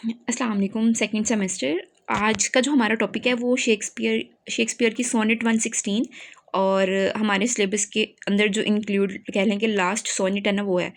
अस्सलाम वालेकुम। Second semester आज का जो हमारा टॉपिक है वो शेक्सपियर की सोनेट 116 और हमारे सिलेबस के अंदर जो इंक्लूड कह लें कि लास्ट सोनेट है ना वो है।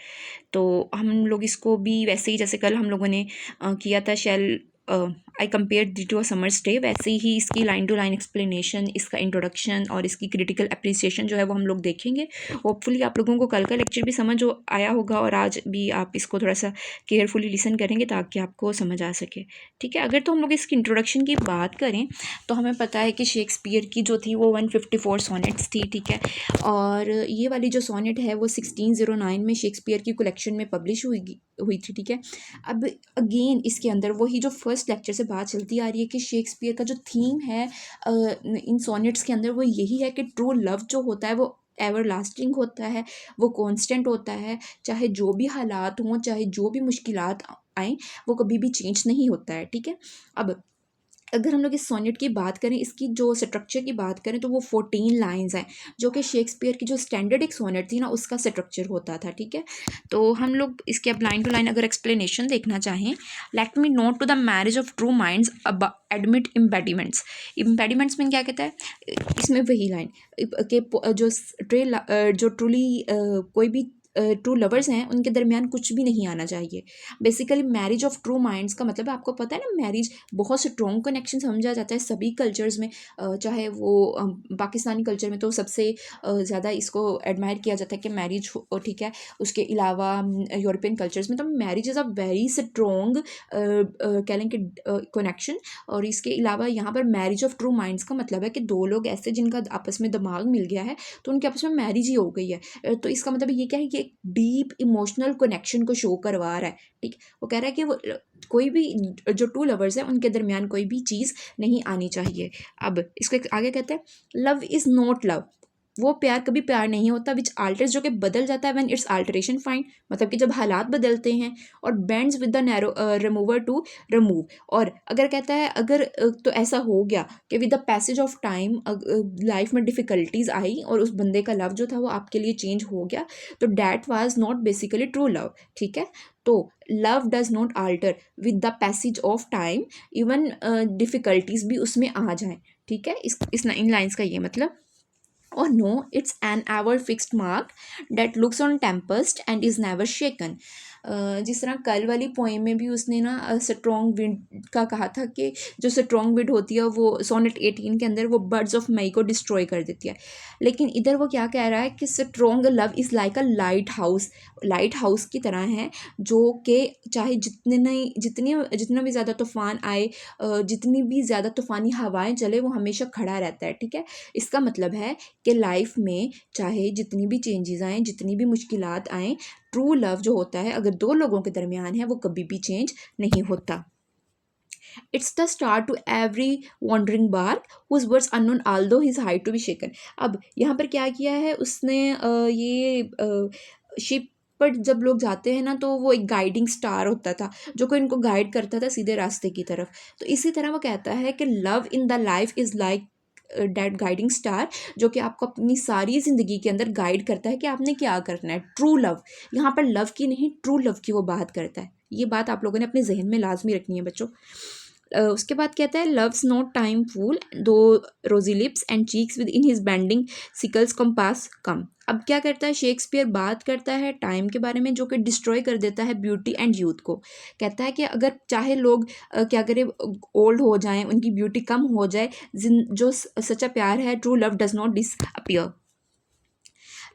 तो हम लोग इसको भी वैसे ही जैसे कल हम लोगों ने किया था shall I compare thee to a summer's day, वैसे ही इसकी लाइन टू लाइन एक्सप्लेनेशन, इसका इंट्रोडक्शन और इसकी क्रिटिकल अप्रिसिएशन जो है वो हम लोग देखेंगे। होपफुली आप लोगों को कल का लेक्चर भी समझ आया होगा और आज भी आप इसको थोड़ा सा केयरफुली लिसन करेंगे ताकि आपको समझ आ सके। ठीक है, अगर तो हम लोग इसकी इंट्रोडक्शन की बात करें तो हमें पता है कि शेक्सपियर की जो थी वो 154 सोनेट्स थी। ठीक है, और ये वाली जो सोनेट है वो 1609 में शेक्सपियर की कलेक्शन में पब्लिश हुई थी। ठीक है, अब अगेन इसके अंदर वही जो फर्स्ट लेक्चर से बात चलती आ रही है कि शेक्सपियर का जो थीम है इन सोनेट्स के अंदर वो यही है कि ट्रू लव जो होता है वो एवर लास्टिंग होता है, वो कांस्टेंट होता है। चाहे जो भी हालात हों, चाहे जो भी मुश्किलात आएँ, वो कभी भी चेंज नहीं होता है। ठीक है, अब अगर हम लोग इस सोनेट की बात करें, इसकी जो स्ट्रक्चर की बात करें तो वो 14 लाइंस हैं, जो कि शेक्सपियर की जो स्टैंडर्ड एक सोनेट थी ना उसका स्ट्रक्चर होता था। ठीक है, तो हम लोग इसके अब लाइन टू लाइन अगर एक्सप्लेनेशन देखना चाहें, let me not to the marriage of true minds admit impediments. Impediments में क्या कहता है, इसमें वही लाइन के जो ट्रूली कोई भी ट्रू लवर्स हैं उनके दरमियान कुछ भी नहीं आना चाहिए। Basically marriage of true minds का मतलब आपको पता है ना, मैरिज बहुत स्ट्रॉन्ग कनेक्शन समझा जाता है सभी कल्चर्स में। चाहे वो पाकिस्तानी कल्चर में तो सबसे ज़्यादा इसको एडमायर किया जाता है कि मैरिज हो। ठीक है, उसके अलावा यूरोपियन कल्चर्स में तो marriage is a very strong कह लें कि कनेक्शन। और इसके अलावा यहाँ पर मैरिज ऑफ ट्रू माइंड्स का मतलब है कि दो लोग ऐसे जिनका आपस में दिमाग मिल गया है तो उनके आपस में मैरिज ही हो गई है। तो इसका मतलब ये क्या है कि एक डीप इमोशनल कनेक्शन को शो करवा रहा है। ठीक, वो कह रहा है कि वो कोई भी जो टू लवर्स हैं उनके दरमियान कोई भी चीज़ नहीं आनी चाहिए। अब इसको आगे कहते हैं, लव इज़ नॉट लव, वो प्यार कभी प्यार नहीं होता, विच आल्टर्स जो कि बदल जाता है व्हेन इट्स आल्टरेशन फाइंड, मतलब कि जब हालात बदलते हैं। और bends with the narrow remover to remove. और अगर कहता है अगर तो ऐसा हो गया कि with the passage of time life में डिफ़िकल्टीज आई और उस बंदे का लव जो था वो आपके लिए चेंज हो गया, तो that was not basically true love. ठीक है, तो love does not alter with the passage of time, even difficulties भी उसमें आ जाएं। ठीक है, इस इन लाइन्स का ये मतलब। Or no, it's an ever fixed mark that looks on tempest and is never shaken. जिस तरह कल वाली पोएम में भी उसने ना स्ट्रॉन्ग विंड का कहा था कि जो स्ट्रॉन्ग विंड होती है वो सोनेट 18 के अंदर वो बर्ड्स ऑफ मई को डिस्ट्रॉय कर देती है। लेकिन इधर वो क्या कह रहा है कि strong love is like a light house की तरह है, जो कि चाहे जितना भी ज़्यादा तूफान आए, जितनी भी ज़्यादा तूफ़ानी हवाएं चले, वो हमेशा खड़ा रहता है। ठीक है, इसका मतलब है कि लाइफ में चाहे जितनी भी चेंजेस आएँ, जितनी भी मुश्किलात आएँ, ट्रू लव जो होता है अगर दो लोगों के दरमियान है वो कभी भी चेंज नहीं होता। It's the star to every wandering bark whose words unknown although his height to be shaken. अब यहाँ पर क्या किया है उसने, ये शिप पर जब लोग जाते हैं ना तो वो एक गाइडिंग स्टार होता था जो कि इनको गाइड करता था सीधे रास्ते की तरफ। तो इसी तरह वो कहता है कि love in the life is like that guiding star, जो कि आपको अपनी सारी ज़िंदगी के अंदर गाइड करता है कि आपने क्या करना है। ट्रू लव, यहाँ पर लव की नहीं ट्रू लव की वो बात करता है। ये बात आप लोगों ने अपने जहन में लाजमी रखनी है बच्चों। उसके बाद कहता है, loves not time fool though rosy lips and cheeks within his bending sickles compass come. अब क्या करता है शेक्सपियर, बात करता है टाइम के बारे में जो कि डिस्ट्रॉय कर देता है ब्यूटी एंड यूथ को। कहता है कि अगर चाहे लोग क्या करें, ओल्ड हो जाएं, उनकी ब्यूटी कम हो जाए, जो सच्चा प्यार है, true love does not disappear.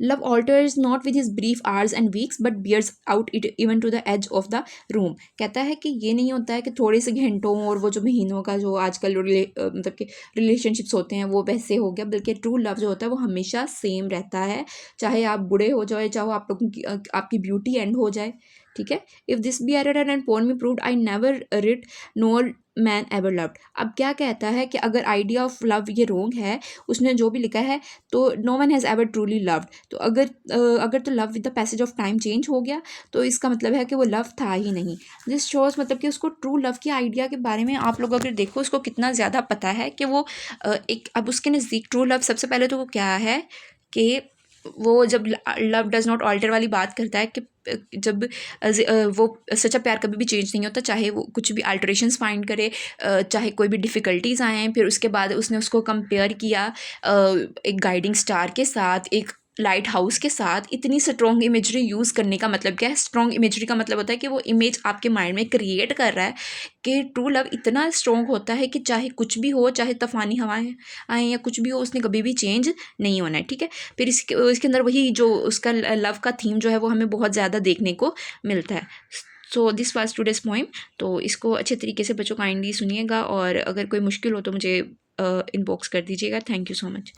Love alters not with his brief hours and weeks but bears out it even to the edge of the room। कहता है कि ये नहीं होता है कि थोड़े से घंटों और वो जो महीनों का जो आजकल मतलब कि रिलेशनशिप्स होते हैं वो वैसे हो गया, बल्कि ट्रू लव जो होता है वो हमेशा सेम रहता है, चाहे आप बूढ़े हो जाए, चाहे आप लोगों की आपकी ब्यूटी एंड हो जाए। ठीक है, if this be error and upon me proved I never writ nor man ever loved. अब क्या कहता है कि अगर आइडिया ऑफ लव ये रोंग है, उसने जो भी लिखा है, तो no one has ever truly loved. तो अगर तो love with the passage of time change हो गया तो इसका मतलब है कि वो लव था ही नहीं। दिस शोज मतलब कि उसको ट्रू लव की आइडिया के बारे में आप लोग अगर देखो उसको कितना ज़्यादा पता है कि वो एक अब उसके नज़दीक ट्रू लव सबसे पहले तो वो क्या है कि वो जब लव डज नॉट ऑल्टर वाली बात करता है कि जब वो सच्चा प्यार कभी भी चेंज नहीं होता, चाहे वो कुछ भी अल्टरेशंस फाइंड करे, चाहे कोई भी डिफ़िकल्टीज़ आएँ। फिर उसके बाद उसने उसको कंपेयर किया एक गाइडिंग स्टार के साथ, एक लाइट हाउस के साथ। इतनी स्ट्रॉन्ग इमेजरी यूज़ करने का मतलब क्या है? स्ट्रॉन्ग इमेजरी का मतलब होता है कि वो इमेज आपके माइंड में क्रिएट कर रहा है कि ट्रू लव इतना स्ट्रॉन्ग होता है कि चाहे कुछ भी हो, चाहे तूफ़ानी हवाएं आएँ या कुछ भी हो, उसने कभी भी चेंज नहीं होना है। ठीक है, फिर इसके अंदर वही जो उसका लव का थीम जो है वो हमें बहुत ज़्यादा देखने को मिलता है। So this was today's poem. तो इसको अच्छे तरीके से बच्चों काइंडली सुनिएगा, और अगर कोई मुश्किल हो तो मुझे इनबॉक्स कर दीजिएगा। Thank you so much.